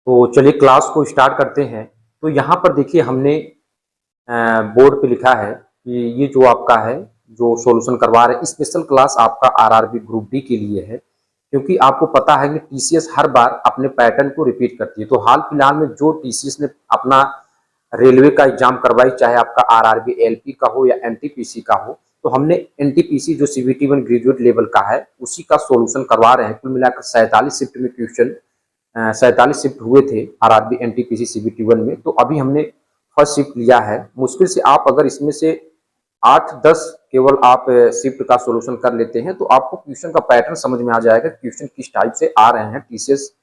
तो चलिए क्लास को स्टार्ट करते हैं। तो यहाँ पर देखिए हमने बोर्ड पे लिखा है कि ये जो आपका है जो सॉल्यूशन करवा रहे हैं स्पेशल क्लास आपका आरआरबी ग्रुप डी के लिए है, क्योंकि आपको पता है कि टीसीएस हर बार अपने पैटर्न को रिपीट करती है। तो हाल फिलहाल में जो टीसीएस ने अपना रेलवे का एग्जाम करवाई, चाहे आपका आरआरबी एलपी का हो या एनटीपीसी का हो, तो हमने एनटीपीसी जो सीबीटी 1 ग्रेजुएट लेवल का है उसी का सॉल्यूशन करवा रहे हैं। कुल मिलाकर 47 शिफ्ट में क्वेश्चन 47 शिफ्ट हुए थे आरआरबी एनटीपीसी सीबीटी 1 में। तो अभी हमने फर्स्ट शिफ्ट लिया है। मुश्किल से आप अगर इसमें से 8-10 केवल आप शिफ्ट का सॉल्यूशन कर लेते हैं तो आपको क्वेश्चन का पैटर्न समझ में आ जाएगा, क्वेश्चन किस टाइप से आ रहे हैं, टीसीएस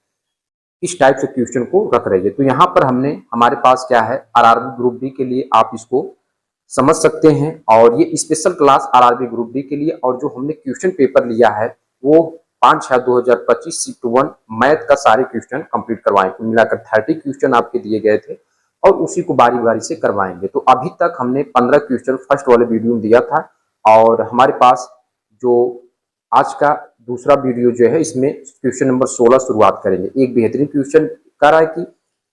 किस टाइप से क्वेश्चन को रख रही है। तो यहाँ पर हमने हमारे पास क्या है आरआरबी ग्रुप डी के लिए आप इसको समझ सकते हैं, और ये special class RRB group D के लिए। और जो हमने क्वेश्चन पेपर लिया है वो 5/6/2025 शिफ्ट 1 मैथ का सारे क्वेश्चन कंप्लीट करवाएं। कुल मिलाकर 30 क्वेश्चन आपके दिए गए थे और उसी को बारी बारी से करवाएंगे। तो अभी तक हमने 15 क्वेश्चन फर्स्ट वाले वीडियो में दिया था, और हमारे पास जो आज का दूसरा वीडियो जो है इसमें क्वेश्चन नंबर 16 शुरुआत करेंगे। एक बेहतरीन क्वेश्चन कह रहा है कि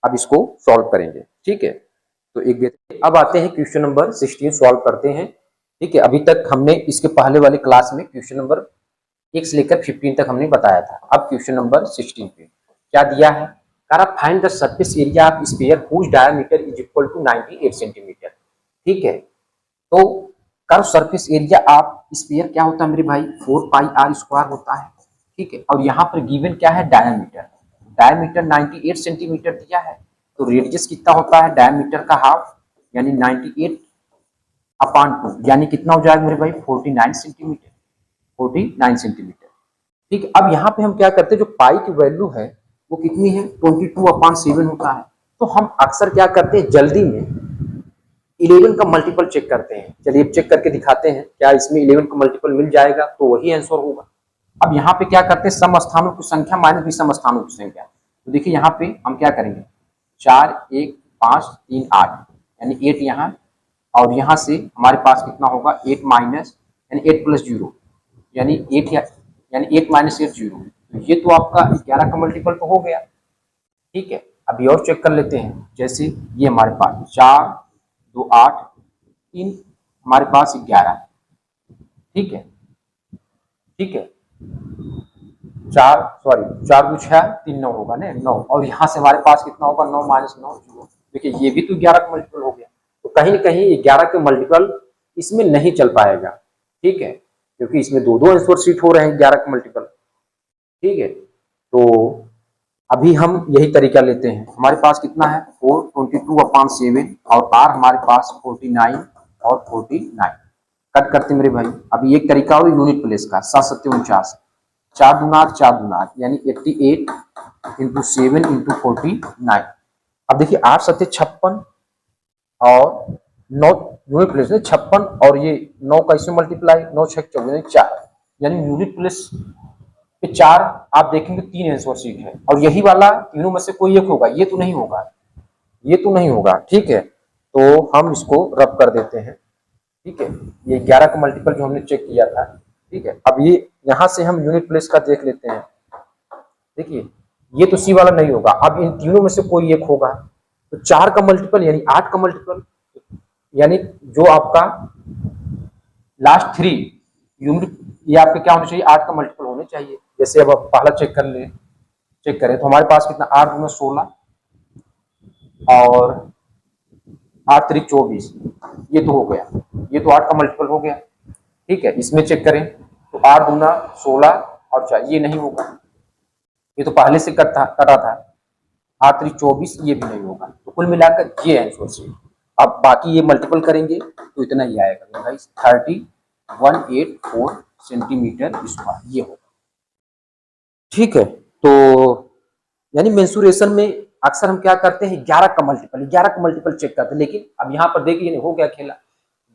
अब इसको सॉल्व करेंगे, ठीक है। तो एक बेहतरीन, अब आते हैं क्वेश्चन नंबर 16 सॉल्व करते हैं, ठीक है। अभी तक हमने इसके पहले वाले क्लास में क्वेश्चन नंबर 1 से लेकर 15 तक हमने बताया था। अब क्वेश्चन नंबर 16 पे क्या दिया है, find the surface area of sphere whose diameter is equal to 98 centimetre, ठीक है। तो curve surface area of sphere क्या होता है मेरे भाई, 4πr² होता है, ठीक है। और यहाँ पर गिवन क्या है, डायमीटर 98 सेंटीमीटर दिया है। तो रेडियस कितना होता है, डायमीटर का हाफ यानी 98/2 यानी कितना हो जाएगा मेरे भाई, 49 सेंटीमीटर, 49 सेंटीमीटर, ठीक है। अब यहाँ पे हम क्या करते हैं, जो पाई की वैल्यू है वो कितनी है, 22/7 होता है। तो हम अक्सर क्या करते हैं, जल्दी में 11 का मल्टीपल चेक करते हैं। चलिए चेक करके दिखाते हैं, क्या इसमें 11 का मल्टीपल मिल जाएगा, तो वही आंसर होगा। अब यहाँ पे क्या करते हैं, सम स्थानों की संख्या माइनस विषम स्थानों की संख्या। तो देखिए यहाँ पे हम क्या करेंगे, 4 1 5 3 8 यानी 8 यहाँ, और यहाँ से हमारे पास कितना होगा, 8 माइनस यानी 8 + 0 यानी 8 यानी 8 - 8 0। तो ये तो आपका 11 का मल्टीपल तो हो गया, ठीक है। अभी और चेक कर लेते हैं, जैसे ये हमारे पास 4 2 8 3 हमारे पास 11, ठीक है, ठीक है। 4 2 6 3 9 होगा ना, 9, और यहाँ से हमारे पास कितना होगा, 9 - 9 0। देखिए ये भी तो 11 का मल्टीपल हो गया। तो कहीं न कहीं 11 के मल्टीपल इसमें नहीं चल पाएगा, ठीक है, क्योंकि इसमें दो आंसर शीट हो रहे हैं 11 का मल्टीपल, ठीक है। तो अभी हम यही तरीका लेते हैं, हमारे पास कितना है 422/7 और r हमारे पास 49 और 49 कट करते मेरे भाई। अभी एक तरीका और यूनिट प्लेस का, 7 7 49 4 दूना 8 4 दूना 8 यानी 88 × 7 × 49। अब देखिए 8 7 56 और 9 यूनिट प्लेस में 56, और ये 9 का इसमें मल्टीप्लाई, 9 6 14 4 यानी यूनिट प्लेस पे 4 आप देखेंगे 3 आंसर शीट है, और यही वाला तीनों में से कोई एक होगा, ये तो नहीं होगा, ये तो नहीं होगा, ठीक है। तो हम इसको रब कर देते हैं, ठीक है। ये 11 का मल्टीपल जो हमने चेक किया था, ठीक है। अब ये यहाँ से हम यूनिट प्लेस का देख लेते हैं, देखिए ये तो सी वाला नहीं होगा। अब इन तीनों में से कोई एक होगा, तो 4 का मल्टीपल यानी 8 का मल्टीपल, यानी जो आपका लास्ट 3 यूनिट ये आपके क्या होने चाहिए, 8 का मल्टीपल होने चाहिए। जैसे अब पहला चेक करें तो हमारे पास कितना, 8 दूना 16 और 8 3 24, ये तो हो गया, ये तो 8 का मल्टीपल हो गया, ठीक है। इसमें चेक करें तो 8 दूना 16 और 4, ये नहीं होगा, ये तो पहले से कटा था। 8 3 24, ये भी नहीं होगा। तो कुल मिलाकर ये आंसर से अब बाकी ये मल्टीपल करेंगे तो इतना ही आएगा गाइस, 30184 सेंटीमीटर स्क्वायर ये होगा, ठीक है। तो यानी मेंसुरेशन में अक्सर हम क्या करते हैं, 11 का मल्टीपल चेक करते हैं। लेकिन अब यहाँ पर देखिए हो गया खेला,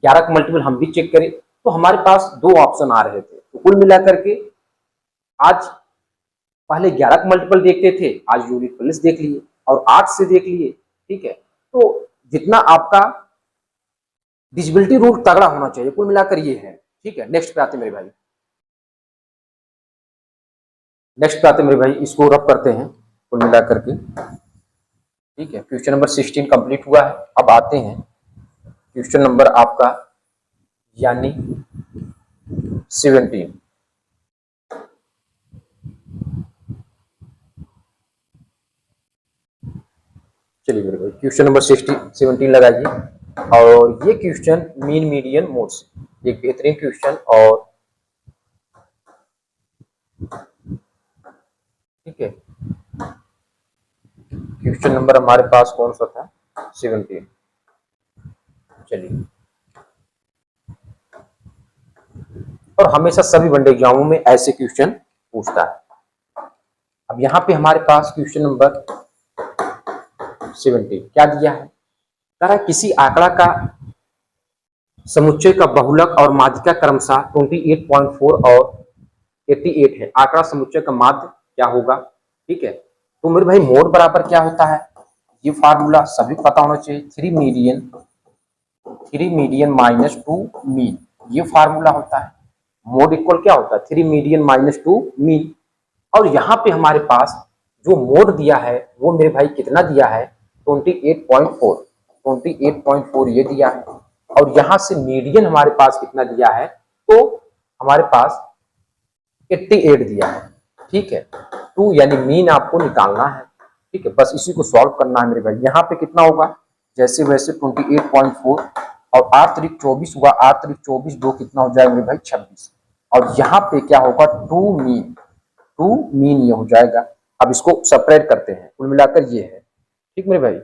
11 का मल्टीपल हम भी चेक करें तो हमारे पास 2 ऑप्शन आ रहे थे। तो कुल मिलाकर के आज पहले 11 का मल्टीपल देखते थे, आज यूनिट प्लेस देख लिए और 8 से देख लिए, ठीक है। तो जितना आपका डिविजिबिलिटी रूल तगड़ा होना चाहिए, कुल मिलाकर ये है, ठीक है। नेक्स्ट पे आते मेरे भाई, इसको रब करते हैं कुल मिलाकर के। ठीक है, क्वेश्चन नंबर 16 कंप्लीट हुआ है। अब आते हैं क्वेश्चन नंबर आपका यानी 17। चलिए मेरे भाई क्वेश्चन नंबर 17 लगाइए। और ये क्वेश्चन मीन मीडियन मोड से एक बेहतरीन क्वेश्चन, और ठीक है क्वेश्चन नंबर हमारे पास कौन सा था, 17। चलिए, और हमेशा सभी वनडे एग्जामों में ऐसे क्वेश्चन पूछता है। अब यहाँ पे हमारे पास क्वेश्चन नंबर 17 क्या दिया है, कह रहा है किसी आंकड़ा का समुच्चय का बहुलक और माध्यिका क्रमशः 28.4 और 88 है। आंकड़ा समुच्चय का माध्य क्या होगा, ठीक है। तो मेरे भाई मोड बराबर क्या होता है, ये फार्मूला सभी को पता होना चाहिए, 3 मीडियन माइनस 2 मीन, ये फार्मूला होता है। मोड इक्वल क्या होता है, 3 मीडियन माइनस 2 मीन। और यहाँ पे हमारे पास जो मोड दिया है वो मेरे भाई कितना दिया है, 28.4 ये दिया है। और यहाँ से मीडियन हमारे पास कितना दिया है, तो हमारे पास 88 दिया है, ठीक है। 2 यानी मीन आपको निकालना है, ठीक है। बस इसी को सॉल्व करना है मेरे भाई। यहाँ पे कितना होगा, जैसे वैसे 28.4 और 8 तारीख 24 हुआ, 8 तारीख 24 दो कितना हो जाएगा मेरे भाई 26। और यहाँ पे क्या होगा, 2 मीन ये हो जाएगा। अब इसको सेपरेट करते हैं, कुल मिलाकर ये है, ठीक मेरे भाई।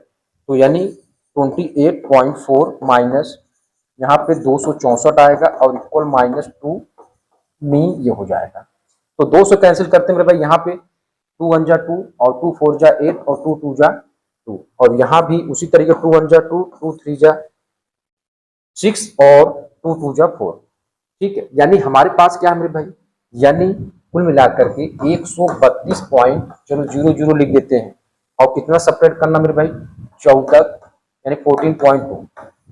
तो यानी 28.4 माइनस यहाँ पे 264 आएगा और इक्वल माइनस 2 मीन ये हो जाएगा। तो 2 से कैंसिल करते हैं मेरे भाई, यहाँ पे 2 1 जा 2 और 2 4 जा 8 और 2 2 जा 2, और यहाँ भी उसी तरीके 2 1 जा 2, 2 3 जा 6 और 2 2 जा 4, ठीक है। यानी हमारे पास क्या है मेरे भाई, यानी कुल मिलाकर के 132 पॉइंट, चलो 0 0 लिख देते हैं। और कितना सेपरेट करना मेरे भाई, 14 यानी 14.2।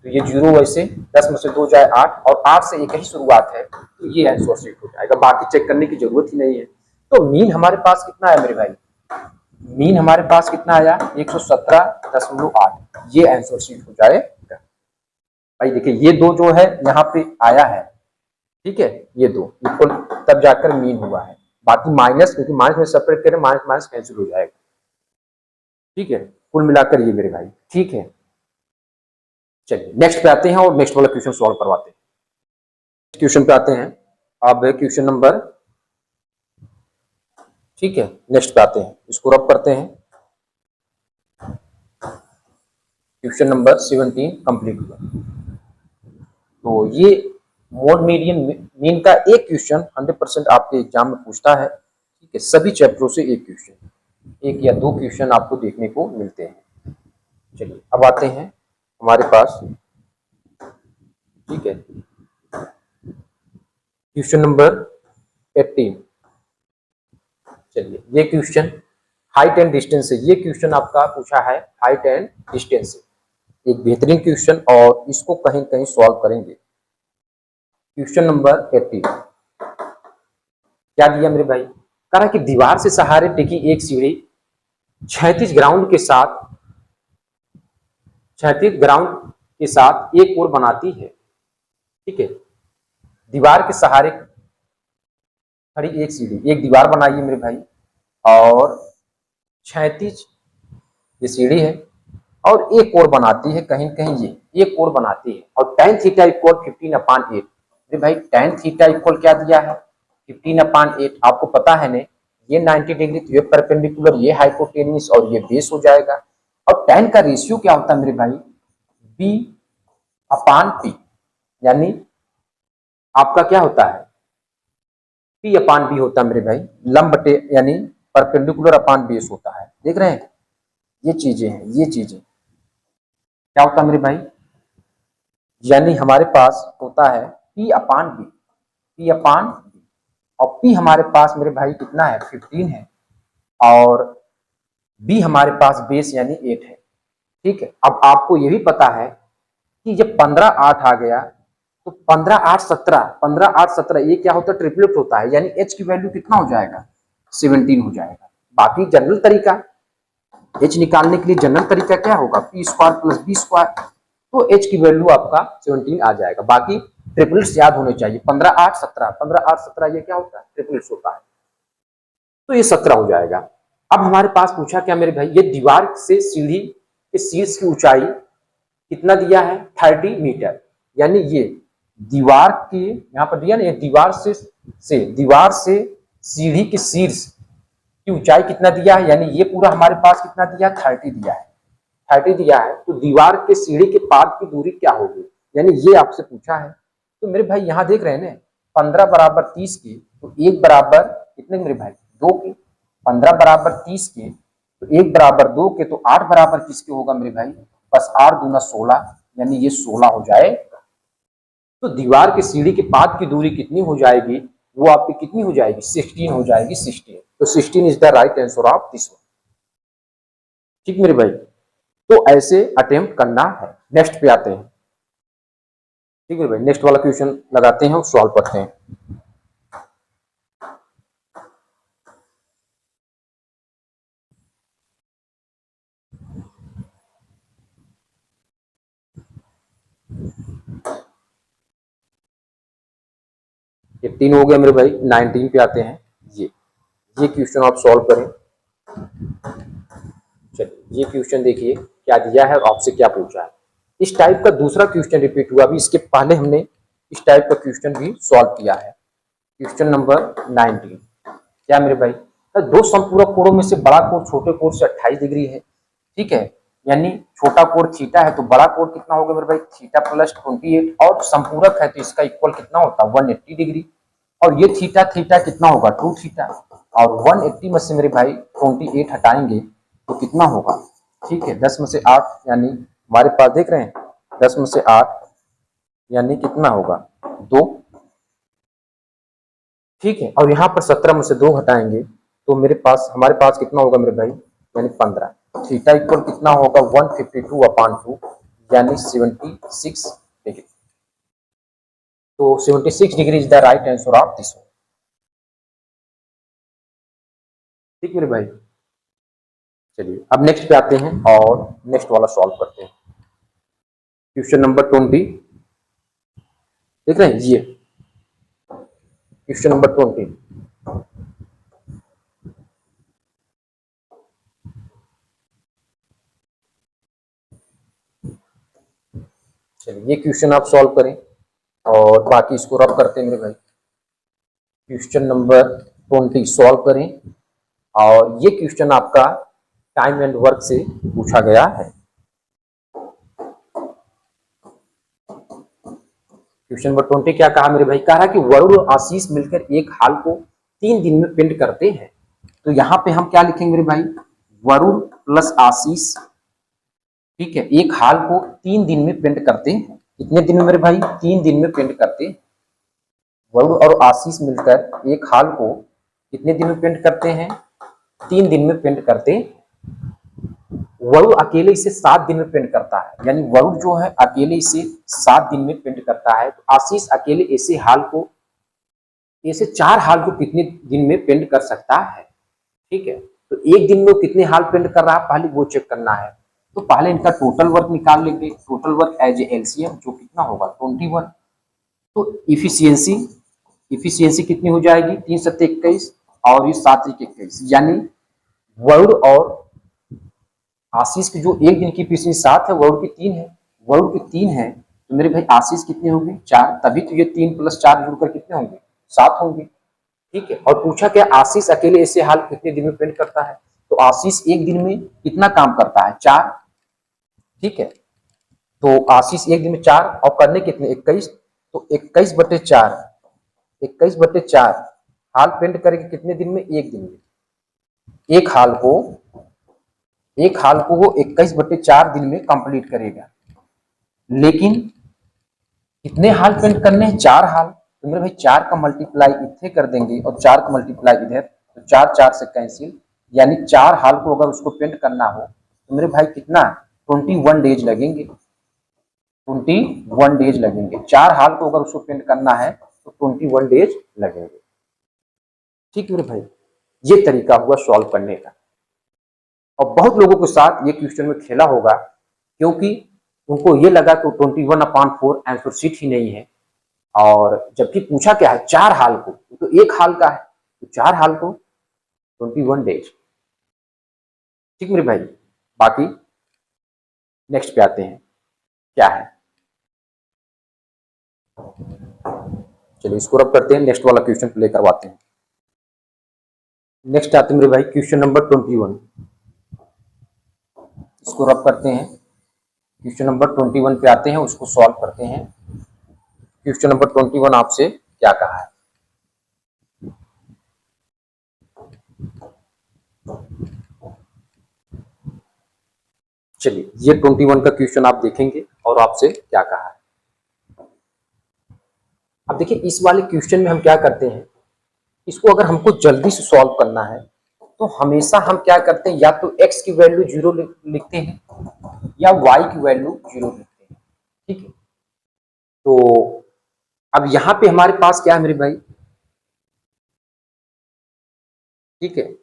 तो ये 0 वैसे 10 में से 2 जाए 8 और 8 से एक ही शुरुआत है, तो ये आंसर सीट हो जाएगा, बाकी चेक करने की जरूरत ही नहीं है। तो मीन हमारे पास कितना है मेरे भाई, मीन हमारे पास कितना आया 117.8, ये आंसर सीट हो जाएगा भाई। देखिए ये दो जो है यहाँ पे आया है, ठीक है, ये दो इक्वल तब जाकर मीन हुआ है। बाकी माइनस, क्योंकि माइनस में सेपरेट करें माइनस माइनस कैंसिल हो जाएगा, ठीक है। कुल मिलाकर ये मेरे भाई, ठीक है। चलिए नेक्स्ट पे आते हैं और नेक्स्ट वाला क्वेश्चन सॉल्व करवाते हैं। क्वेश्चन पे आते हैं, अब क्वेश्चन नंबर, ठीक है, नेक्स्ट पे आते हैं, इसको रब करते हैं। क्वेश्चन नंबर 17 कंप्लीट हुआ। तो ये मोड मीडियन मीन का एक क्वेश्चन 100% आपके एग्जाम में पूछता है, ठीक है। सभी चैप्टरों से एक क्वेश्चन, एक या दो क्वेश्चन आपको देखने को मिलते हैं। चलिए अब आते हैं हमारे पास, ठीक है, क्वेश्चन नंबर 18। चलिए ये क्वेश्चन हाइट एंड डिस्टेंस से, ये क्वेश्चन आपका पूछा है हाइट एंड डिस्टेंस से, एक बेहतरीन क्वेश्चन, और इसको कहीं कहीं सॉल्व करेंगे। क्वेश्चन नंबर 18 क्या दिया मेरे भाई, कहा कि दीवार से सहारे टिकी एक सीढ़ी 36 ग्राउंड के साथ एक ओर बनाती है, ठीक है। दीवार के सहारे खड़ी एक सीढ़ी, एक दीवार बनाइए मेरे भाई, और 36 ये सीढ़ी है, और एक और बनाती है कहीं कहीं, ये एक और बनाती है, और tan थीटा इक्वल 15/8। मेरे भाई tan थीटा इक्वल क्या दिया है, 15/8। आपको पता है ने, ये 90 डिग्री, तो ये परपेंडिकुलर, ये हाइपोटेन्यूस और ये बेस हो जाएगा। और tan का रेशियो क्या होता है मेरे भाई, B/P, यानी आपका क्या होता है, P/B होता है मेरे भाई, लंब बटे यानी परपेंडिकुलर अपॉन बेस होता है। देख रहे हैं, ये चीजें हैं, ये चीजें क्या होता है मेरे भाई, यानी हमारे पास होता है P/B, और P हमारे पास मेरे भाई कितना है 15 है, और B हमारे पास बेस यानी 8 है, ठीक है। अब आपको ये भी पता है कि जब 15/8 आ गया, तो 15/8 17 ये क्या होता है, ट्रिपलेट होता है, यानी H की वैल्यू कितना हो जाएगा 17 हो जाएगा। बाकी जनरल तरीका एच निकालने के लिए जनरल तरीका क्या होगा, P square plus B square, तो एच की वैल्यू आपका 17 आ जाएगा। बाकी ट्रिपल्स याद होने चाहिए, 15 8 17, 15 8 17 ये क्या होता है, ट्रिपल्स होता है, तो ये 17 हो जाएगा। अब हमारे पास पूछा क्या मेरे भाई, ये दीवार से सीढ़ी के शीर्ष की ऊंचाई कितना दिया है, 30 मीटर, यानी ये दीवार के यहाँ पर दिया ना, ये दीवार से सीढ़ी के शीर्ष की ऊंचाई कितना दिया है, यानी ये पूरा हमारे पास कितना दिया, 30 दिया है, 30 दिया है, तो दीवार के सीढ़ी के पाद की दूरी क्या होगी, यानी ये आपसे पूछा है। तो मेरे भाई यहाँ देख रहे हैं ना, 15 बराबर 30 के, तो 1 बराबर कितने मेरे भाई, 2 के, 15 बराबर 30 के, तो 1 बराबर 2 के, तो 8 बराबर किसके होगा मेरे भाई, बस 8 दूना 16, यानी ये 16 हो जाए। तो दीवार के सीढ़ी के पाद की दूरी कितनी हो जाएगी, वो आपकी कितनी हो जाएगी, 16 हो जाएगी, 16, तो 16 is the right answer of this one. ठीक मेरे भाई, तो ऐसे अटेम्प्ट करना है। नेक्स्ट पे आते हैं, ठीक है भाई, नेक्स्ट वाला क्वेश्चन लगाते हैं और सॉल्व करते हैं। ये 3 हो गया मेरे भाई, 19 पे आते हैं। ये क्वेश्चन आप सॉल्व करें। चलिए ये क्वेश्चन देखिए क्या दिया है और आपसे क्या पूछा है। इस टाइप का दूसरा क्वेश्चन रिपीट हुआ, अभी इसके पहले हमने इस टाइप का क्वेश्चन भी सॉल्व किया है। क्वेश्चन नंबर 19 क्या मेरे भाई, तो दो संपूरक कोणों में से बड़ा कोण छोटे कोण से 28 डिग्री है, ठीक है, यानी छोटा कोण थीटा है, तो बड़ा कोण कितना होगा मेरे भाई, थीटा प्लस 28, और संपूरक है तो इसका इक्वल कितना होता है, 180 डिग्री, और ये थीटा थीटा कितना होगा, 2 थीटा, और 180 में से मेरे भाई 28 हटाएंगे तो कितना होगा, ठीक है, 10 में से 8, यानी हमारे पास देख रहे हैं 10 में से 8 यानी कितना होगा, 2, ठीक है, और यहाँ पर 17 में से 2 हटाएंगे तो हमारे पास कितना होगा मेरे भाई, यानी 15, थीटा इक्वल कितना होगा, 152/2, यानी 76 डिग्री, तो 76 degree is the right answer of this one. ठीक मेरे भाई, चलिए अब नेक्स्ट पे आते हैं और नेक्स्ट वाला सॉल्व करते हैं। क्वेश्चन नंबर 20 देख रहे हैं, ये क्वेश्चन नंबर 20, चलिए ये क्वेश्चन आप सॉल्व करें और बाकी इसको रब करते हैं मेरे भाई। क्वेश्चन नंबर 20 सॉल्व करें, और ये क्वेश्चन आपका टाइम एंड वर्क से पूछा गया है। क्वेश्चन नंबर 20 क्या कहा मेरे भाई, कहा कि वरुण और आशीष मिलकर एक हाल को 3 दिन में पेंट करते हैं, तो यहाँ पे हम क्या लिखेंगे मेरे भाई, वरुण प्लस आशीष, ठीक है, एक हाल को 3 दिन में पेंट करते हैं, कितने दिन में मेरे भाई, 3 दिन में पेंट करते हैं। वरुण और आशीष मिलकर एक हाल को कितने दिन में पेंट करते हैं, 3 दिन में पेंट करते हैं। वरुण अकेले इसे 7 दिन में पेंट करता है, यानी वरुण जो है अकेले इसे 7 दिन में पेंट करता है, तो आशीष अकेले ऐसे 4 हाल को कितने दिन में पेंट कर सकता है, ठीक है, तो एक दिन में कितने हाल पेंट कर रहा है पहले वो चेक करना है। तो पहले इनका टोटल वर्क निकाल लेंगे, total work as a LCM जो कितना होगा 21, तो इफिशियंसी कितनी हो जाएगी, 3 7 21 और ये 7 1 21, यानी वरुण और आशीष की जो एक दिन की इफिशियंसी 7 है, वरुण की 3 है, वरुण की 3 है, तो मेरे भाई आशीष कितने होंगे 4, तभी तो ये 3 + 4 जुड़कर कितने होंगे 7 होंगे, ठीक है। और पूछा क्या आशीष अकेले ऐसे हाल कितने दिन में पेंट करता है, तो आशीष एक दिन में कितना काम करता है 4, ठीक है, तो आशीष एक दिन में 4 और करने कितने 21, तो 21/4 21/4 हाल पेंट करेंगे कितने दिन में, एक दिन में, एक हाल को वो 21/4 दिन में कंप्लीट करेगा, लेकिन कितने हाल पेंट करने हैं, 4 हाल, तो मेरे भाई 4 का मल्टीप्लाई इतने कर देंगे और 4 का मल्टीप्लाई इधर, तो 4 4 से कैंसिल, यानी 4 हाल को अगर उसको पेंट करना हो तो मेरे भाई कितना 21 डेज लगेंगे, 21 डेज लगेंगे, 4 हाल को अगर उसको पेंट करना है तो 21 डेज लगेंगे, ठीक है मेरे भाई, ये तरीका हुआ सॉल्व करने का। और बहुत लोगों के साथ ये क्वेश्चन में खेला होगा, क्योंकि उनको ये लगा कि 21/4 आंसर शीट ही नहीं है, और जबकि पूछा क्या है 4 हाल को, तो 1 हाल का है, तो 4 हाल को 21 डेज। ठीक मेरे भाई, बाकी नेक्स्ट पे आते हैं, क्या है, चलिए इसको रब करते हैं, नेक्स्ट वाला क्वेश्चन प्ले करवाते हैं। नेक्स्ट आते हैं मेरे भाई क्वेश्चन नंबर 21, इसको रब करते हैं, क्वेश्चन नंबर 21 पे आते हैं, उसको सॉल्व करते हैं। क्वेश्चन नंबर 21 आपसे क्या कहा है, चलिए ये 21 का क्वेश्चन आप देखेंगे और आपसे क्या कहा है। अब देखिए इस वाले क्वेश्चन में हम क्या करते हैं, इसको अगर हमको जल्दी से सॉल्व करना है तो हमेशा हम क्या करते हैं, या तो x की वैल्यू 0 लिखते हैं या y की वैल्यू 0 लिखते हैं। ठीक है, तो अब यहां पे हमारे पास क्या है मेरे भाई, ठीक है,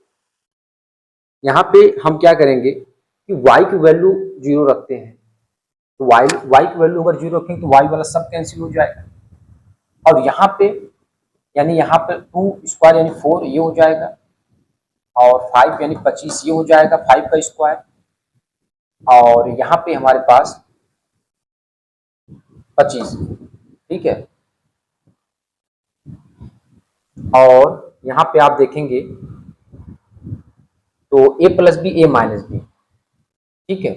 यहां पे हम क्या करेंगे कि y की वैल्यू 0 रखते हैं, तो y की वैल्यू अगर 0 रखेंगे तो y वाला सब कैंसिल हो जाएगा, और यहाँ पे यानी यहाँ पे 2 स्क्वायर यानी 4 ये हो जाएगा, और 5 यानी 25 ये हो जाएगा 5 का स्क्वायर, और यहाँ पे हमारे पास 25। ठीक है, और यहाँ पे आप देखेंगे तो a plus B a minus B, ठीक है,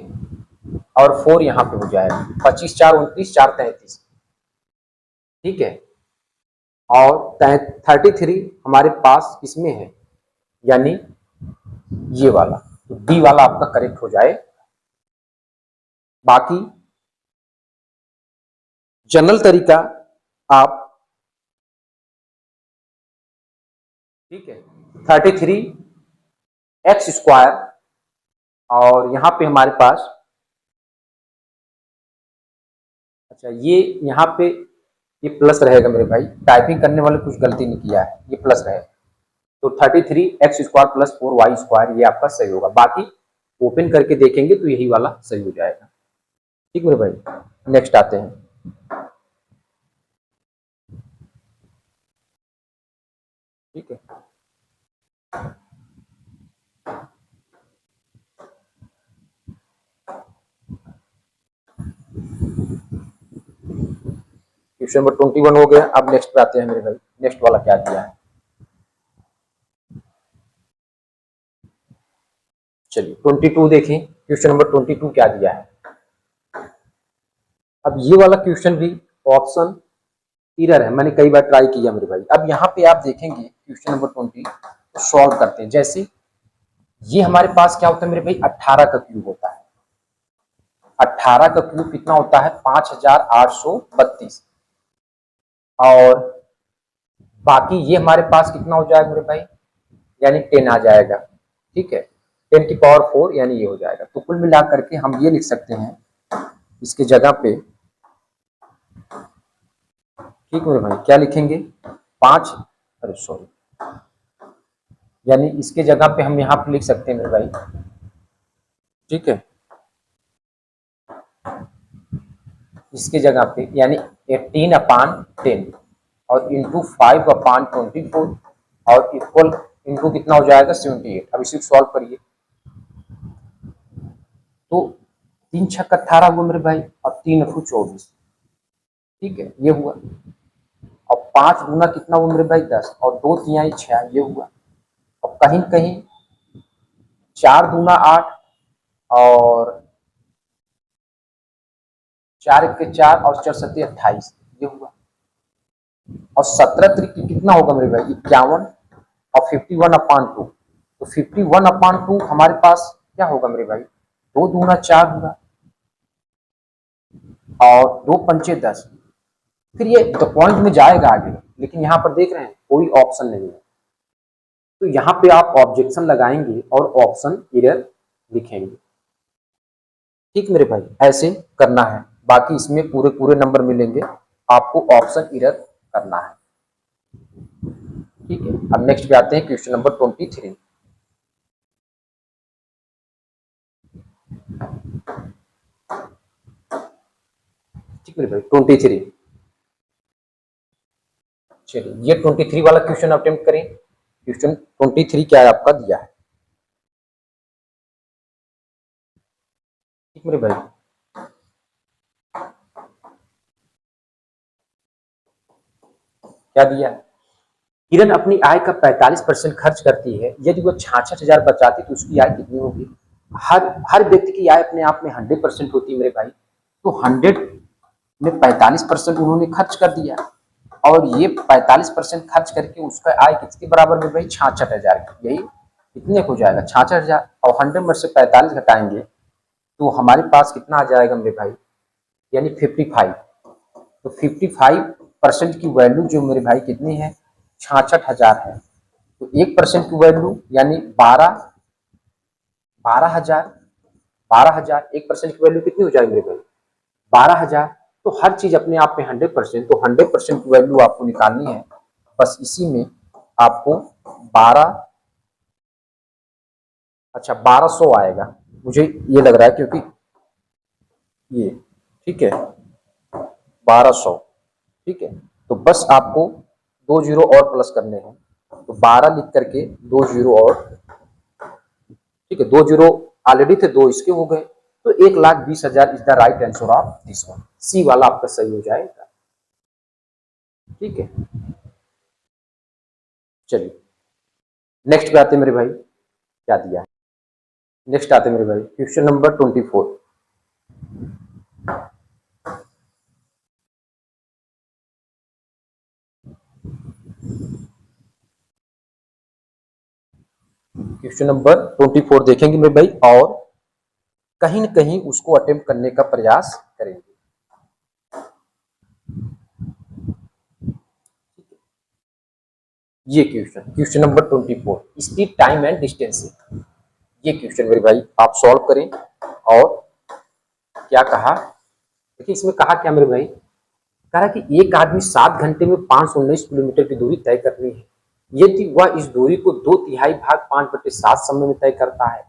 और 4 यहाँ पे हो जाएगा, 25 4 29 4 33। ठीक है, और 33 हमारे पास इसमें है, यानी ये वाला, तो डी वाला आपका करेक्ट हो जाए। बाकी जनरल तरीका आप, ठीक है, 33 एक्स स्क्वायर, और यहां पे हमारे पास, अच्छा ये यहाँ पे ये प्लस रहेगा मेरे भाई, टाइपिंग करने वाले कुछ गलती नहीं किया है, ये प्लस रहेगा, तो 33 X square plus 4 Y square ये आपका सही होगा। बाकी ओपन करके देखेंगे तो यही वाला सही हो जाएगा। ठीक मेरे भाई, नेक्स्ट आते हैं, ठीक है, क्वेश्चन नंबर 21 हो गया। अब नेक्स्ट पे आते हैं मेरे भाई, नेक्स्ट वाला क्या दिया है, चलिए 22 देखें, क्वेश्चन नंबर 22 क्या दिया है। अब ये वाला क्वेश्चन भी ऑप्शन इरर है, मैंने कई बार ट्राई किया मेरे भाई। अब यहाँ पे आप देखेंगे क्वेश्चन नंबर 20 तो सॉल्व करते हैं, जैसे ये हमारे पास क्या होता है मेरे भाई, 18 का क्यूब होता है, 18 का क्यूब कितना होता है 5832, और बाकी ये हमारे पास कितना हो जाएगा मेरे भाई, यानी 10 आ जाएगा। ठीक है, 10 की पावर 4 यानी ये हो जाएगा, तो कुल मिला करके हम ये लिख सकते हैं इसके जगह पे, ठीक है मेरे भाई, क्या लिखेंगे 5, अरे सॉरी, यानी इसके जगह पे हम यहाँ पे लिख सकते हैं मेरे भाई, ठीक है, इसके जगह पे यानी 18/10 और इंटू 5/24 और इक्वल इंटू कितना हो जाएगा 78। अब इसे सॉल्व करिए तो 3 छक्का 18 हुआ मेरे भाई, और 3 अठू 24। ठीक है, ये हुआ, और 5 गुना कितना हुआ मेरे भाई 10, और 2 तिहाई 6, ये हुआ, और कहीं कहीं 4 दूना 8, और 4 के 4 और 4 सत्ते 28, ये हुआ, और 17 तरीके कितना होगा मेरे भाई 51, और 51/2, तो 51/2 हमारे पास क्या होगा मेरे भाई, 2 दूना 4 होगा, और 2 पंचे 10। फिर ये तो पॉइंट में जाएगा आगे, लेकिन यहाँ पर देख रहे हैं कोई ऑप्शन नहीं है, तो यहाँ पे आप ऑब्जेक्शन लगाएंगे और ऑप्शन इरर लिखेंगे। ठीक मेरे भाई, ऐसे करना है, बाकी इसमें पूरे पूरे नंबर मिलेंगे, आपको ऑप्शन इरर करना है। ठीक है, अब नेक्स्ट पे आते हैं क्वेश्चन नंबर 23। मेरे भाई 23। चलिए ये 23 वाला क्वेश्चन अटेम्प्ट करें। क्वेश्चन 23 क्या है आपका दिया है। ठीक मेरे भाई, क्या दिया है। किरण अपनी आय का 45% खर्च करती है, यदि वो 66,000 बचाती तो उसकी आय कितनी होगी। हर व्यक्ति की आय अपने आप में 100% होती है मेरे भाई, तो 100 में 45% उन्होंने खर्च कर दिया और ये 45% खर्च करके उसका आय किसके बराबर में भाई, 66,000 की। यही कितने हो जाएगा 66,000 और 100 में से 45 घटाएंगे तो हमारे पास कितना आ जाएगा मेरे भाई, यानी 55। तो 55% की वैल्यू जो मेरे भाई कितनी है, 66,000 है। तो 1% की वैल्यू यानी 12,000। 12,000 1% की वैल्यू कितनी हो जाएगी मेरे भाई, 12,000। तो हर चीज अपने आप में 100%, तो 100% की वैल्यू आपको निकालनी है। बस इसी में आपको 1200 आएगा, मुझे ये लग रहा है, क्योंकि ये ठीक है 1200। ठीक है, तो बस आपको 2 जीरो और प्लस करने हैं, तो 12 लिख करके 2 जीरो और, ठीक है 2 जीरो ऑलरेडी थे, 2 इसके हो गए, तो 1,20,000 is the right answer of this one. C वाला आपका सही हो जाएगा। ठीक है, चलिए नेक्स्ट पे आते हैं मेरे भाई, क्या दिया है। नेक्स्ट आते हैं मेरे भाई क्वेश्चन नंबर 24। क्वेश्चन नंबर 24 देखेंगे मेरे भाई और कहीं न कहीं उसको अटेम्प्ट करने का प्रयास करेंगे। ये question number 24, speed time and distance. ये क्वेश्चन मेरे भाई आप सॉल्व करें और क्या कहा, देखिए इसमें कहा क्या मेरे भाई, कहा कि एक आदमी 7 घंटे में 519 किलोमीटर की दूरी तय करनी है, यदि वह इस दूरी को 2/3 भाग 5/7 समय में तय करता है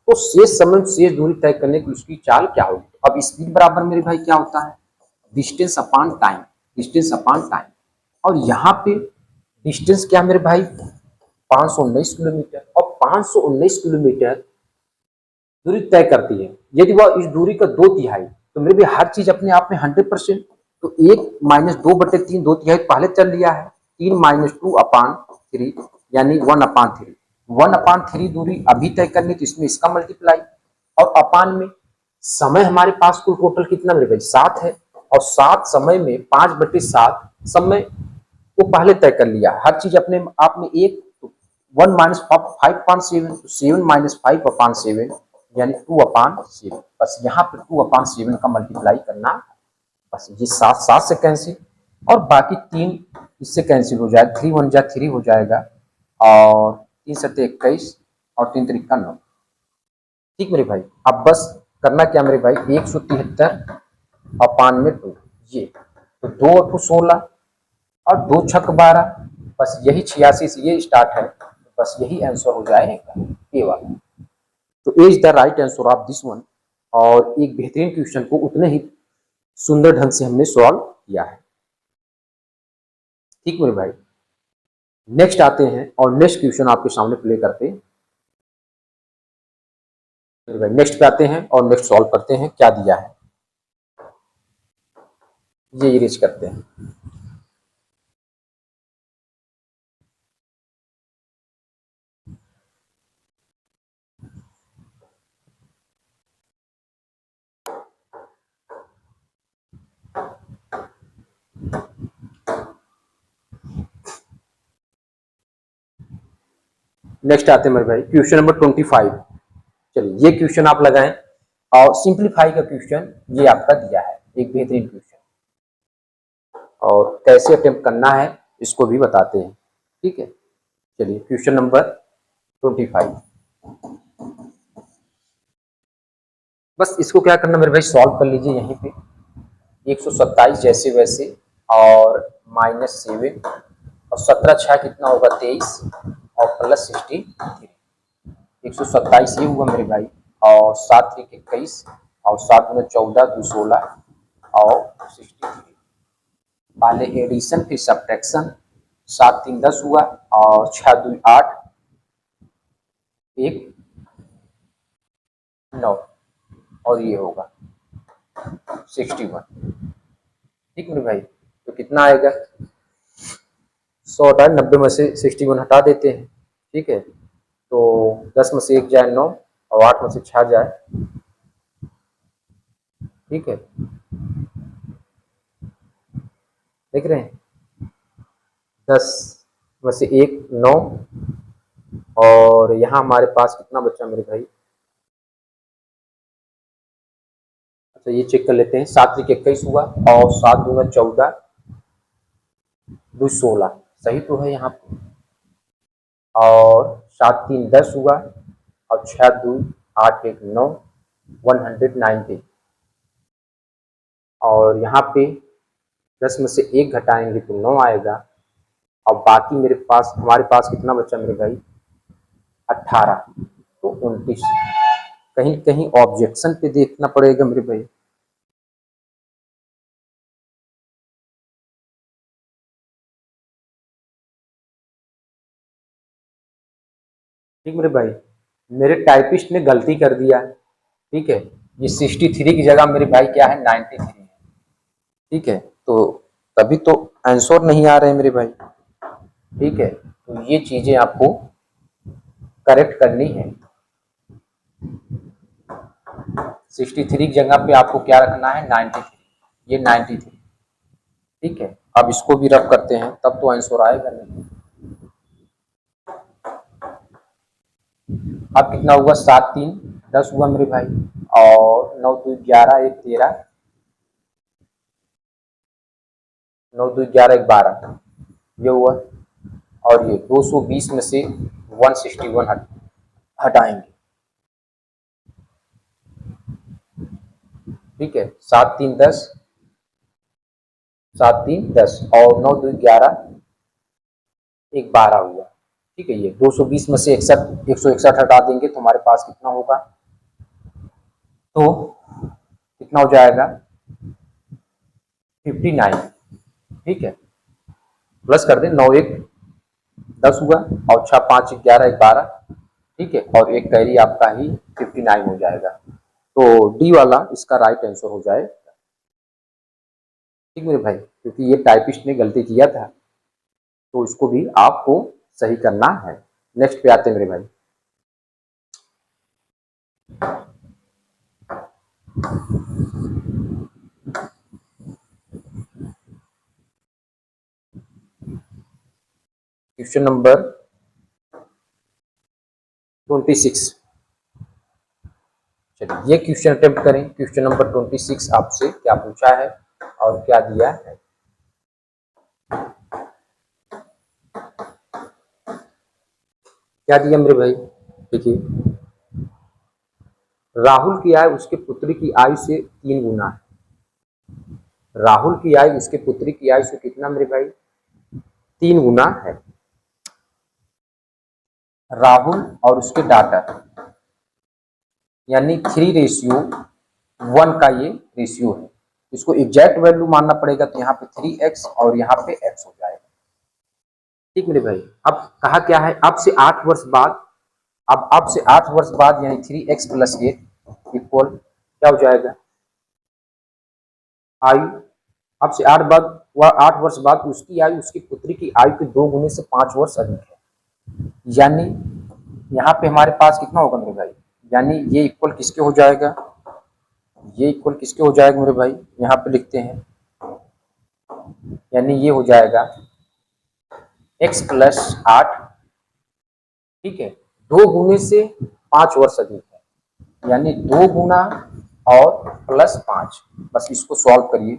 तो शेष समय में शेष दूरी तय करने की उसकी चाल क्या होगी। अब स्पीड बराबर मेरे भाई क्या होता है, distance upon time, distance upon time. और यहाँ पे डिस्टेंस क्या मेरे भाई 519 किलोमीटर, और 519 किलोमीटर दूरी तय करती है, यदि वह इस दूरी का 2/3, तो मेरे भी हर चीज अपने आप में 100%, तो 1 माइनस 2/3, 2/3 पहले चल लिया है, 3 माइनस 2/3 यानी 1/3। 1/3 दूरी अभी तय करनी, तो इसमें इसका मल्टीप्लाई, और अपान में समय हमारे पास कुल टोटल कितना मेरे भाई 7 है, और 7 समय में 5/7 समय को पहले तय कर लिया, हर चीज अपने आप में एक, 1 माइनस 5/7, 7 माइनस 5/7 यानी 2/7। बस यहाँ पे 2/7 का मल्टीप्लाई करना, बस ये 7 से कैंसिल और बाकी 3 इससे कैंसिल हो जाएगा, 3 1 जा 3 हो जाएगा और 3 7 21 और 3 3 9। ठीक मेरे भाई, अब बस करना क्या मेरे भाई, 173 अपान में 2, ये तो 2 और 16 और 2 छक 12, बस यही 86 से ये स्टार्ट है, बस यही आंसर हो जाएगा ए वाला। तो A is the right answer of this one. और एक बेहतरीन क्वेश्चन को उतने ही सुंदर ढंग से हमने सॉल्व किया है। ठीक मेरे भाई, नेक्स्ट आते हैं और नेक्स्ट क्वेश्चन आपके सामने प्ले करते हैं। मेरे भाई नेक्स्ट पे आते हैं और नेक्स्ट सॉल्व करते हैं, क्या दिया है ये इरेज करते हैं। नेक्स्ट आते हैं मेरे भाई क्वेश्चन नंबर 25। चलिए ये क्वेश्चन आप लगाएं और सिंप्लीफाई का क्वेश्चन ये आपका दिया है, एक बेहतरीन क्वेश्चन, और कैसे अटेम्प्ट करना है इसको भी बताते हैं। ठीक है, चलिए क्वेश्चन नंबर 25, बस इसको क्या करना मेरे भाई, सॉल्व कर लीजिए यहीं पे 127 जैसे वैसे और -7 और 17 6 कितना होगा 23 और प्लस 63, 127 ये हुआ मेरे भाई, और 7 3 21 और 7 में 14 2 16 और 63। पहले एडिशन फिर सब्ट्रैक्शन, 7 3 10 हुआ और 6 2 8, 1 9 और ये होगा 61। ठीक मेरे भाई, तो कितना आएगा? 100 हटा 90 में से 61 हटा देते हैं। ठीक है, तो 10 में से 1 जाए 9 और 8 में से 6 जाए। ठीक है, देख रहे हैं, 10 में से 1 9 और यहाँ हमारे पास कितना बचा मेरे भाई? अच्छा ये चेक कर लेते हैं। 7 3 21 हुआ और 7 2 14 2 16, सही तो है यहाँ पे। और 7 3 10 हुआ और 6 2 8 1 9, 190। और यहाँ पे 10 में से 1 घटाएंगे तो 9 आएगा और बाकी मेरे पास, हमारे पास कितना बचा मेरे भाई? 18, तो 29। कहीं कहीं ऑब्जेक्शन पे देखना पड़ेगा मेरे भाई। ठीक मेरे भाई, मेरे टाइपिस्ट ने गलती कर दिया। ठीक है, ये 63 की जगह मेरे भाई क्या है? 93 है। ठीक है, तो तभी तो आंसर नहीं आ रहे मेरे भाई। ठीक है, तो ये चीजें आपको करेक्ट करनी है। 63 की जगह पे आपको क्या रखना है? 93। ये 93। ठीक है, अब इसको भी रफ करते हैं तब तो आंसर आएगा नहीं। अब कितना हुआ? 7 3 10 हुआ मेरे भाई और 9 2 11 1 13, 9 2 11 1 12, ये हुआ। और ये 220 में से 161 हटाएंगे। ठीक है, 7 3 10, 7 3 10 और 9 2 11 1 12 हुआ। ठीक है, ये 220 में से 161 हटा देंगे तो हमारे पास कितना होगा? तो कितना हो जाएगा? 59। ठीक है, प्लस कर दें, 9 1 10 हुआ और 6 5 11 1 12। ठीक है, और एक कैरी आपका ही 59 हो जाएगा। तो डी वाला इसका राइट आंसर हो जाए। ठीक मेरे भाई, क्योंकि ये टाइपिस्ट ने गलती किया था तो इसको भी आपको सही करना है। नेक्स्ट पे आते हैं मेरे भाई। Question number 26। चलिए ये क्वेश्चन अटेम्प्ट करें। क्वेश्चन नंबर 26 आपसे क्या पूछा है और क्या दिया है? क्या दिया मेरे भाई? देखिए, राहुल की आय उसके पुत्री की आयु से 3 गुना है। राहुल की आयु उसके पुत्री की आयु से कितना मेरे भाई? 3 गुना है। राहुल और उसके डॉटर यानी 3:1 का ये रेशियो है। इसको एग्जैक्ट वैल्यू मानना पड़ेगा तो यहाँ पे 3x और यहाँ पे x हो जाएगा। ठीक मेरे भाई, अब कहा क्या है? अब से 8 वर्ष बाद, अब से 8 वर्ष बाद यानी 3x + 8 इक्वल क्या हो जाएगा? आयु। अब से 8 वर्ष बाद उसकी आयु उसकी पुत्री की आयु के 2 गुने से 5 वर्ष अधिक है। यानी यहाँ पे हमारे पास कितना होगा मेरे भाई? यानी ये इक्वल किसके हो जाएगा? ये इक्वल किसके हो जाएगा मेरे भाई? यहाँ पे लिखते हैं, यानी ये हो जाएगा x + 8। ठीक है, 2 गुने से 5 वर्ष अधिक है, यानी 2 गुना और +5। बस इसको सॉल्व करिए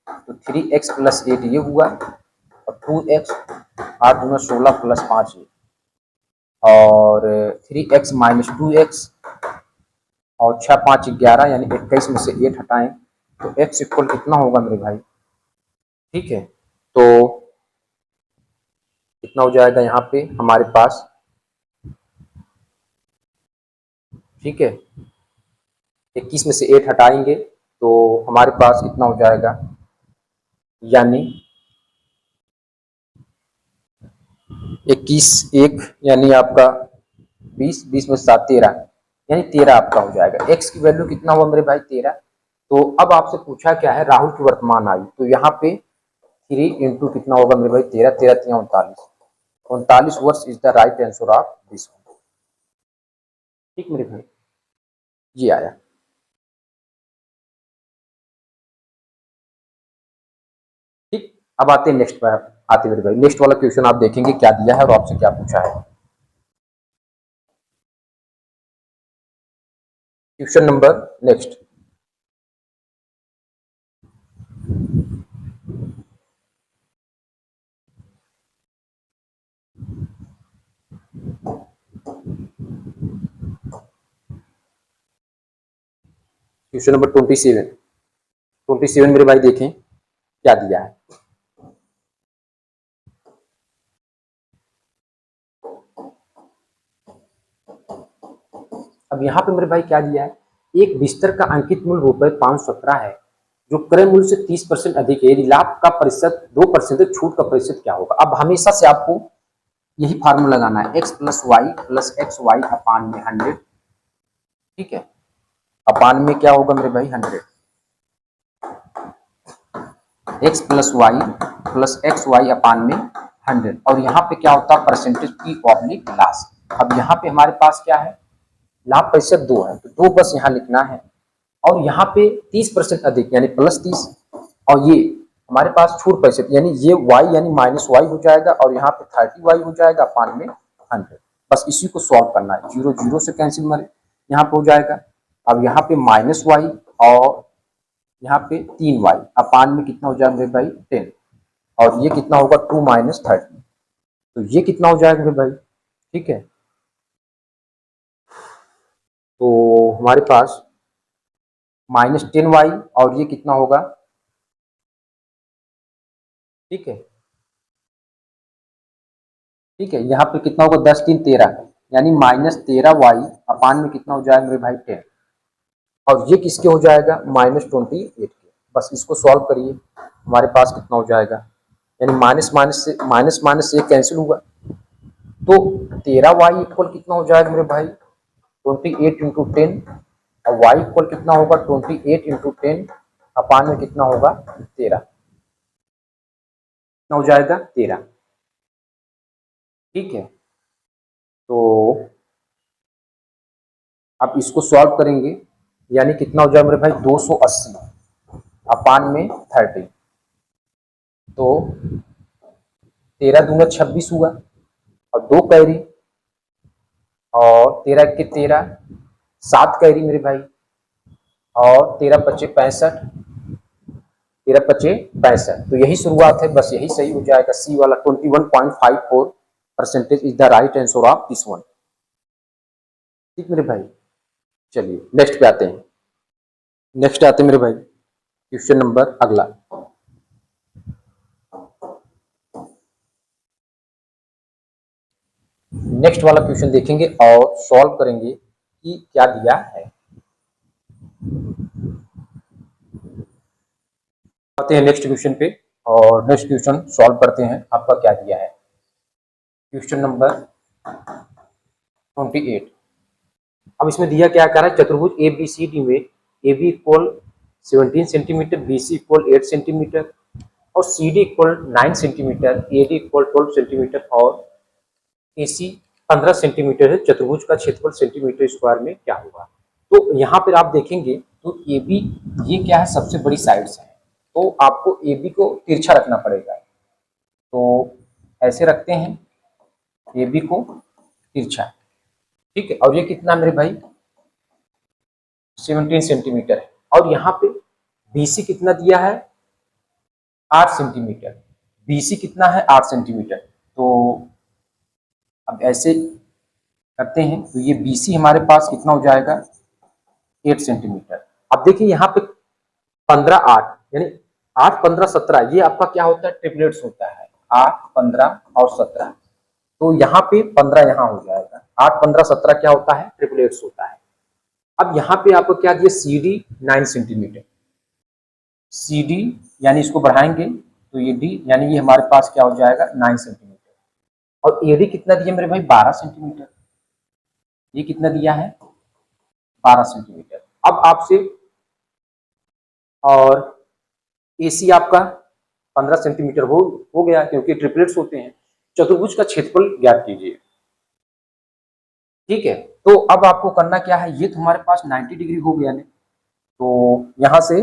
तो 3x + 8 ये हुआ और 2x, 8 गुना 16 + 5 ये, और 3x - 2x और 6 5 11 यानी 21 में से 8 हटाएं तो x इक्वल कितना होगा मेरे भाई? ठीक है, तो कितना हो जाएगा यहाँ पे हमारे पास? ठीक है, 21 में से 8 हटाएंगे तो हमारे पास कितना हो जाएगा, यानी 21 1 यानी आपका 20, 20 में 7 13, यानी 13 आपका हो जाएगा। x की वैल्यू कितना हुआ मेरे भाई, 13। तो अब आपसे पूछा क्या है, राहुल की वर्तमान आयु, तो यहाँ पे 3 इंटू कितना होगा मेरे भाई, 13, 13 3 39, 39 वर्ष is the right answer of this one. ठीक मेरे भाई, ये आया। ठीक, अब आते हैं नेक्स्ट पर, आते मेरे भाई नेक्स्ट वाला क्वेश्चन आप देखेंगे क्या दिया है और आपसे क्या पूछा है। Question number next, question number 27, 27 मेरे भाई देखें क्या दिया है। अब यहाँ पे मेरे भाई क्या दिया है, एक बिस्तर का अंकित मूल्य रुपए 517 है, जो क्रय मूल्य से 30% अधिक है, यदि लाभ का प्रतिशत 2% छूट का प्रतिशत क्या होगा। अब हमेशा से आपको यही फार्मूला लगाना है, x plus Y plus X Y upon में 100। ठीक है, अपान में क्या होगा मेरे भाई 100, x plus Y plus X Y upon में 100, और यहाँ पे क्या होता है, परसेंटेज पी ऑब्लिक लास्ट। अब यहाँ पे हमारे पास क्या है, लाभ प्रतिशत 2 है, तो 2 बस यहाँ लिखना है, और यहाँ पे 30% अधिक यानी प्लस 30, और ये हमारे पास छूट प्रतिशत यानी ये y यानी माइनस वाई हो जाएगा, और यहाँ पे 30y हो जाएगा अपान में 100। बस इसी को सॉल्व करना है, 0 0 से कैंसिल मरे यहाँ पे हो जाएगा। अब यहाँ पे माइनस वाई और यहाँ पे 3y अपान में कितना हो जाएगा मेरे भाई 10, और ये कितना होगा 2 माइनस 30, तो ये कितना हो जाएगा मेरे भाई। ठीक है, तो हमारे पास माइनस 10y और ये कितना होगा। ठीक है, ठीक है, यहाँ पे कितना होगा 10 3 13, यानी माइनस 13y अपान में कितना हो जाएगा मेरे भाई 10, और ये किसके हो जाएगा माइनस 28 के। बस इसको सॉल्व करिए, हमारे पास कितना हो जाएगा, यानी माइनस माइनस से कैंसिल हुआ, तो 13y इक्वल कितना हो जाएगा मेरे भाई 28 इंटू 10, और y इक्वल कितना होगा 28 इंटू 10 अपान में कितना होगा 13, कितना हो जाएगा 13। ठीक है, तो अब इसको सॉल्व करेंगे, यानी कितना हो जाएगा मेरे भाई 280 अपान में 30, तो 13 दूना 26 हुआ, और 2 कैरी, और 13 के 13 7 कैरी मेरे भाई, और 13 पच्चे 65, 13 पच्चे 65, तो यही शुरुआत है, बस यही सही हो जाएगा, सी वाला 21.54% is the right answer of this one. ठीक मेरे भाई, चलिए नेक्स्ट पे आते हैं, नेक्स्ट आते हैं मेरे भाई क्वेश्चन नंबर अगला। नेक्स्ट वाला क्वेश्चन देखेंगे और सॉल्व करेंगे कि क्या दिया है। आते हैं नेक्स्ट क्वेश्चन पे, और नेक्स्ट क्वेश्चन सॉल्व करते हैं, आपका क्या दिया है। Question number 28। अब इसमें दिया क्या कह रहा है, चतुर्भुज ए बी सी डी में A B equal 17 centimetre, B C equal 8 centimetre और C D equal 9 centimetre, A D equal 12 centimetre और ए सी 15 सेंटीमीटर है, चतुर्भुज का क्षेत्रफल सेंटीमीटर स्क्वायर में क्या होगा। तो यहाँ पर आप देखेंगे तो ए बी ये क्या है, सबसे बड़ी साइड्स है, तो आपको ए बी को तिरछा रखना पड़ेगा, तो ऐसे रखते हैं ए बी को तिरछा। ठीक है, और ये कितना मेरे भाई 17 सेंटीमीटर है, और यहाँ पे बीसी कितना दिया है 8 सेंटीमीटर, बीसी कितना है 8 सेंटीमीटर, तो अब ऐसे करते हैं, तो ये बीसी हमारे पास कितना हो जाएगा 8 सेंटीमीटर। अब देखिए यहाँ पे 15 8 यानी 8 15 17 ये आपका क्या होता है ट्रिपलेट्स होता है, 8 15 और 17, तो यहाँ पे 15 यहाँ हो जाएगा, 8 15 17 क्या होता है ट्रिपलेट्स होता है। अब यहाँ पे आपको क्या दिया C D 9 centimetre, C D यानी इसको बढ़ाएंगे तो ये डी यानी ये हमारे पास क्या हो जाएगा 9 सेंटीमीटर। और ए डी कितना दिया मेरे भाई 12 सेंटीमीटर, ये कितना दिया है 12 सेंटीमीटर। अब आपसे और ए सी आपका 15 सेंटीमीटर हो गया क्योंकि ट्रिपलेट्स होते हैं। चतुर्भुज का क्षेत्रफल ज्ञात कीजिए। ठीक है, तो अब आपको करना क्या है, ये तो हमारे पास 90 डिग्री हो गया ने, तो यहां से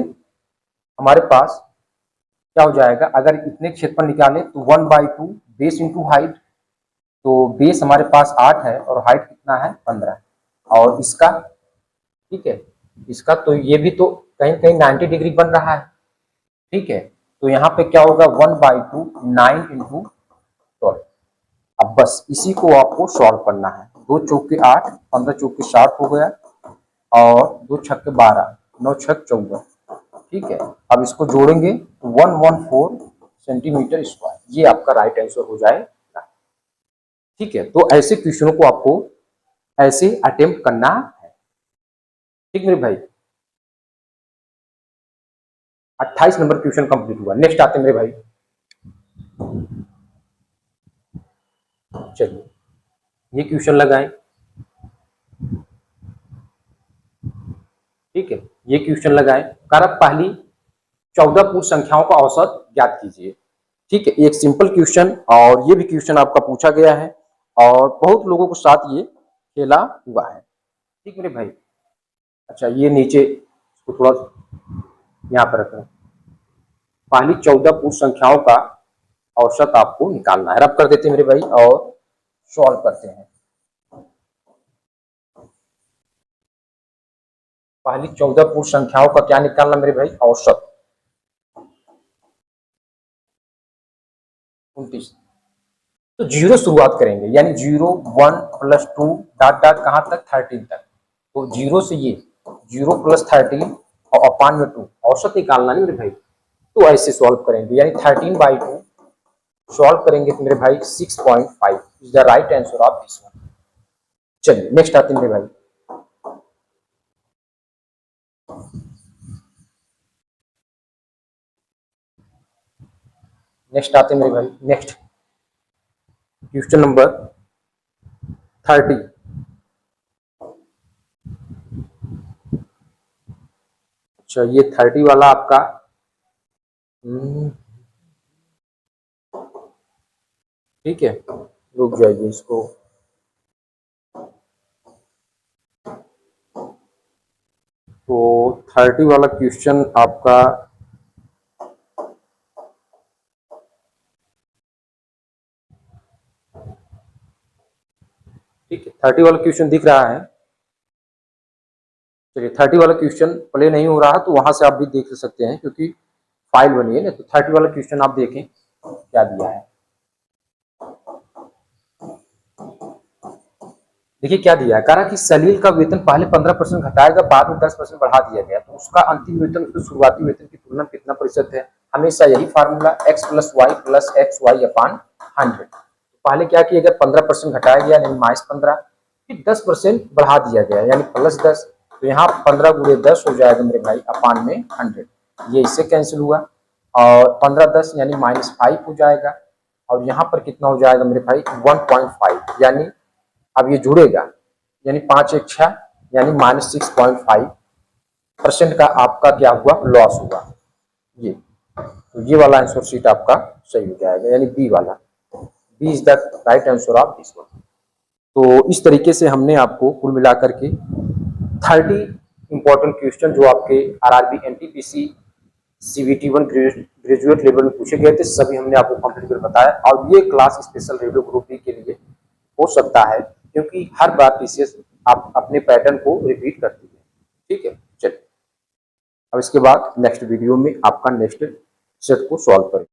हमारे पास क्या हो जाएगा, अगर इतने क्षेत्रफल निकाले तो 1/2 बेस इंटू हाइट, तो बेस हमारे पास 8 है और हाइट कितना है 15, और इसका ठीक है इसका तो ये भी तो कहीं कहीं 90 डिग्री बन रहा है। ठीक है, तो यहाँ पे क्या होगा 1/2 9 इंटू 12। अब बस इसी को आपको सॉल्व करना है। 2 चौक के 8, 15 चौक के 60 हो गया, और 2 छक के 12, 9 छक 14। ठीक है, अब इसको जोड़ेंगे तो 114 सेंटीमीटर स्क्वायर, ये आपका राइट आंसर हो जाएगा। ठीक है, तो ऐसे क्वेश्चनों को आपको ऐसे अटेम्प्ट करना है। ठीक मेरे भाई, 28 नंबर क्वेश्चन कंप्लीट हुआ। नेक्स्ट आते मेरे भाई, चलिए ये क्वेश्चन लगाएं। ठीक है, ये क्वेश्चन लगाएं। कारक पहली 14 पूर्ण संख्याओं का औसत ज्ञात कीजिए। ठीक है, एक सिंपल क्वेश्चन, और ये भी क्वेश्चन आपका पूछा गया है और बहुत लोगों के साथ ये खेला हुआ है। ठीक मेरे भाई, अच्छा ये नीचे इसको थोड़ा यहाँ पर रखें। पहली 14 पूर्ण संख्याओं का औसत आपको निकालना है। रब कर देते हैं मेरे भाई और सॉल्व करते हैं। पहली 14 पूर्ण संख्याओं का क्या निकालना मेरे भाई, औसत 29। तो जीरो शुरुआत करेंगे, यानी 0 1 प्लस 2 डॉट डॉट कहां तक 13 तक, तो 0 से ये 0 प्लस 13 और अपान में 2 औसत निकालना नहीं मेरे भाई। तो ऐसे सॉल्व करेंगे, यानी 13/2 सॉल्व करेंगे तो मेरे भाई 6.5 is the right answer of this one. चलिए नेक्स्ट आते हैं मेरे भाई, नेक्स्ट आते हैं मेरे भाई, नेक्स्ट क्वेश्चन नंबर 30। अच्छा ये 30 वाला आपका ठीक है, रुक जाइए इसको। तो 30 वाला क्वेश्चन आपका ठीक है, 30 वाला क्वेश्चन दिख रहा है। चलिए 30 वाला क्वेश्चन प्ले नहीं हो रहा तो वहां से आप भी देख सकते हैं क्योंकि फाइल बनी है ना। तो 30 वाला क्वेश्चन आप देखें क्या दिया है। देखिए क्या दिया है, कहा कि सलील का वेतन पहले 15% घटाएगा, बाद में 10% बढ़ा दिया गया, तो उसका अंतिम वेतन उसके शुरुआती वेतन की तुलना में कितना प्रतिशत है। हमेशा यही formula x plus Y plus X Y upon 100। पहले क्या किया गया 15% घटाया गया यानी -15, फिर 10% बढ़ा दिया गया यानी +10, तो यहाँ 15 गुणे 10 हो जाएगा मेरे भाई अपान में 100, ये इससे कैंसिल हुआ, और 15 10 यानी -5 हो जाएगा, और यहाँ पर कितना हो जाएगा मेरे भाई 1.5, यानी अब ये जुड़ेगा यानी 5 1 6 यानी -6.5% का आपका क्या हुआ लॉस हुआ। ये तो ये वाला आंसर शीट आपका सही हो जाएगा, यानी बी वाला, B is the right answer of this one. तो इस तरीके से हमने आपको कुल मिलाकर के 30 इंपॉर्टेंट क्वेश्चन जो आपके RRB NTPC CBT 1 graduate level में पूछे गए थे सभी हमने आपको कंप्लीट कर बताया, और ये class special radio group B के लिए हो सकता है क्योंकि हर बार टीसीएस आप अपने पैटर्न को रिपीट करती है। ठीक है, चलिए अब इसके बाद नेक्स्ट वीडियो में आपका नेक्स्ट सेट को सॉल्व करें।